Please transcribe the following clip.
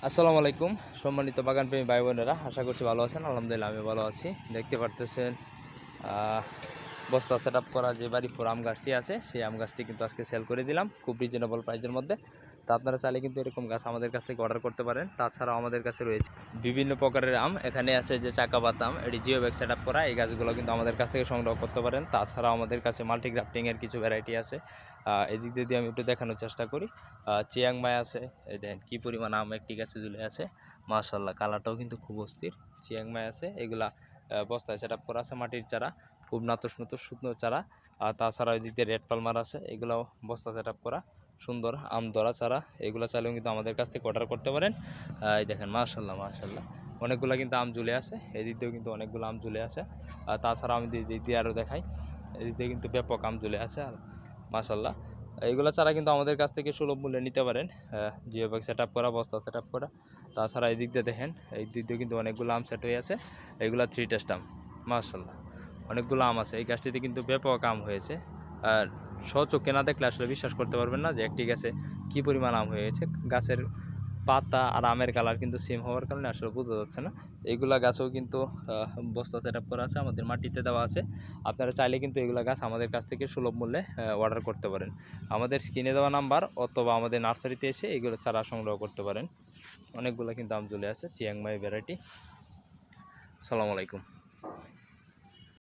আসসালামু আলাইকুম সম্মানিত বাগানপ্রেমী ভাই বোনেরা, আশা করছি ভালো আছেন। আলহামদুলিল্লাহ আমি ভালো আছি। দেখতে পারতেছেন বস্তা সেট আপ করা যে বাড়িপুর আম গাছটি আছে, সেই আম গাছটি কিন্তু আজকে সেল করে দিলাম খুব রিজনেবল প্রাইসের মধ্যে। তো আপনারা চাইলে কিন্তু এরকম গাছ আমাদের কাছ থেকে অর্ডার করতে পারেন। তাছাড়াও আমাদের কাছে রয়েছে বিভিন্ন প্রকারের আম। এখানে আছে যে চাকাপাত আম, এটি জিও ব্যাগ সেট আপ করা, এই গাছগুলো কিন্তু আমাদের কাছ থেকে সংগ্রহ করতে পারেন। তাছাড়াও আমাদের কাছে মাল্টিগ্রাফটিংয়ের কিছু ভ্যারাইটি আছে। এদিক দিয়ে আমি একটু দেখানোর চেষ্টা করি। চিয়াংমাই আছে, এই দেখেন কী পরিমাণ আম একটি গাছে ঝুলে আছে, মাশাল্লাহ কালারটাও কিন্তু খুব অস্থির। চিয়াংমাই আছে, এগুলা বস্তায় সেট আপ করা আছে, মাটির চারা, খুব নাতস নতুস শুকনো চারা। আর তাছাড়া ওই দিক দিয়ে রেড পালমার আছে, এগুলাও বস্তা সেট আপ করা সুন্দর আম ধরা চারা। এগুলো চাইলেও কিন্তু আমাদের কাছ থেকে অর্ডার করতে পারেন। এই দেখেন মাশাল্লাহ মাশাল্লাহ অনেকগুলো কিন্তু আম ঝুলে আছে, এদিক দিয়েও কিন্তু অনেকগুলো আম ঝুলে আছে। আর তাছাড়া আমি দিক দিয়ে আরও দেখাই, এদিক দিয়ে কিন্তু ব্যাপক আম ঝুলে আছে। আর মাশাল্লাহ এইগুলো চারা কিন্তু আমাদের কাছ থেকে সুলভ মূল্যে নিতে পারেন। জিও ব্যাগ সেট আপ করা, বস্তা সেট আপ করা। তাছাড়া এই দিক দিয়ে দেখেন, এই দিক দিয়ে কিন্তু অনেকগুলো আম সেট হয়ে আছে। এইগুলো 3 টেস্ট আম, মাশাল্লাহ অনেকগুলো আম আছে। এই গাছটিতে কিন্তু ব্যাপক আম হয়েছে। আর স্বচক্ষে না দেখলে আসলে বিশ্বাস করতে পারবেন না যে একটি গাছে কী পরিমাণ আম হয়েছে। গাছের পাতা আর আমের কালার কিন্তু সেম হওয়ার কারণে আসলে বোঝা যাচ্ছে না। এইগুলা গাছেও কিন্তু বস্তা সেট আপ করা আছে, আমাদের মাটিতে দেওয়া আছে। আপনারা চাইলে কিন্তু এগুলা গাছ আমাদের কাছ থেকে সুলভ মূল্যে অর্ডার করতে পারেন। আমাদের স্ক্রিনে দেওয়া নাম্বার অথবা আমাদের নার্সারিতে এসে এগুলো চারা সংগ্রহ করতে পারেন। অনেকগুলো কিন্তু আম চলে আছে, চিয়াংমাই ভ্যারাইটি। আসসালামু আলাইকুম।